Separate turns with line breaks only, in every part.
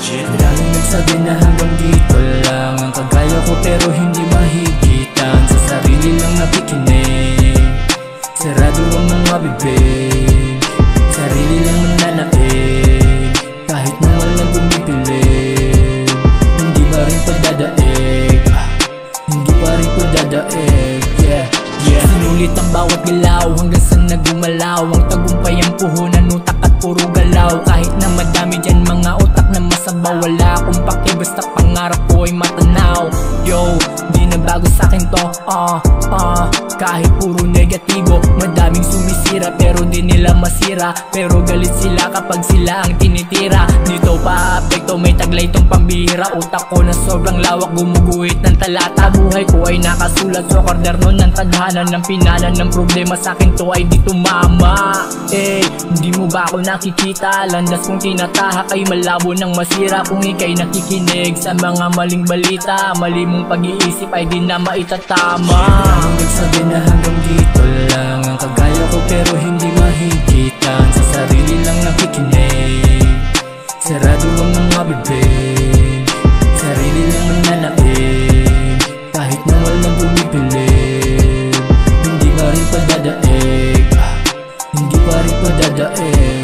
Daming nagsabi na hanggang dito lang ang kagaya ko, pero hindi mahigitan. Sa sarili lang nakikinig, sarado ang mga bibig, sarili lang nananaig, kahit na walang bumipilig. Hindi pa rin pagdadaig, hindi pa rin pagdadaig. Sinulit ang bawat galaw hanggang sa nagumalaw. Ang tagumpay ang puhunan, utak at puro galaw. Kahit na madami dyan mga utak na masabaw, wala akong pake basta pangarap ko ay matanaw. Yo, di na bago sa'kin to, kahit puro negatibo. Madaming sumisira pero di nila masira, pero galit sila kapag sila ang tinitira. Dito pa apekto, may taglay tong pambihira. Utak ko na sobrang lawak, gumuguhit ng talata. Buhay ko ay nakasulat sa kwaderno ng tadhana. Ng pinanan ng problema sa'kin to ay di tumama. Hindi mo ba ako nakikita? Landas kong tinatahak ay malabo ng masira. Kung ika'y nakikinig sa mga maling balita, mali mong pag-iisip ay di na maitatama. Daming nagsabi na hanggang dito lang ang kagaya ko, pero hindi mahigitan. Sa sarili lang nakikinig, sarado ang mga bibig, sarili lang nananaig, kahit na walang bumipilig. Hindi pa rin padadaig, hindi pa rin padadaig.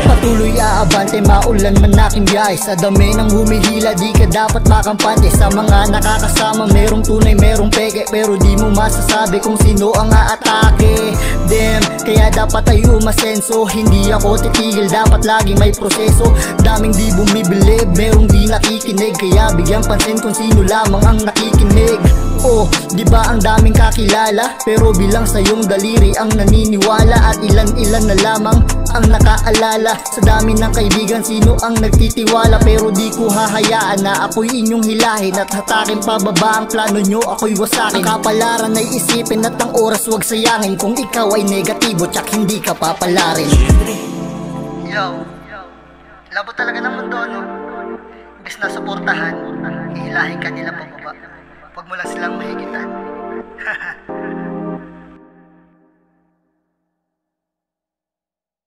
Patuloy aabante, maulan man aking biyahe. Sa dami ng humihila, di ka dapat makampante. Sa mga nakakasama, merong tunay, merong peke, pero di mo masasabi kung sino ang aatake. Damn, kaya dapat ay umasenso. Hindi ako titigil, dapat lagi may proseso. Daming di bumibilib, merong di nakikinig, kaya bigyan pansin kung sino lamang ang nakikinig. Di ba ang daming kakilala, pero bilang sa iyong daliri ang naniniwala. At ilan-ilan na lamang ang nakaalala. Sa dami ng kaibigan, sino ang nagtitiwala? Pero di ko hahayaan na ako'y inyong hilahin at hatakin pababa ang plano nyo, ako'y wasakin. Ang kapalaran ay isipin at ang oras wag sayangin. Kung ikaw ay negatibo, tsak hindi ka papalarin. Yo, labo talaga ng mundo, no? Imbes na suportahan, hihilahin ka nila pababa. Huwag mo lang silang mahigitan.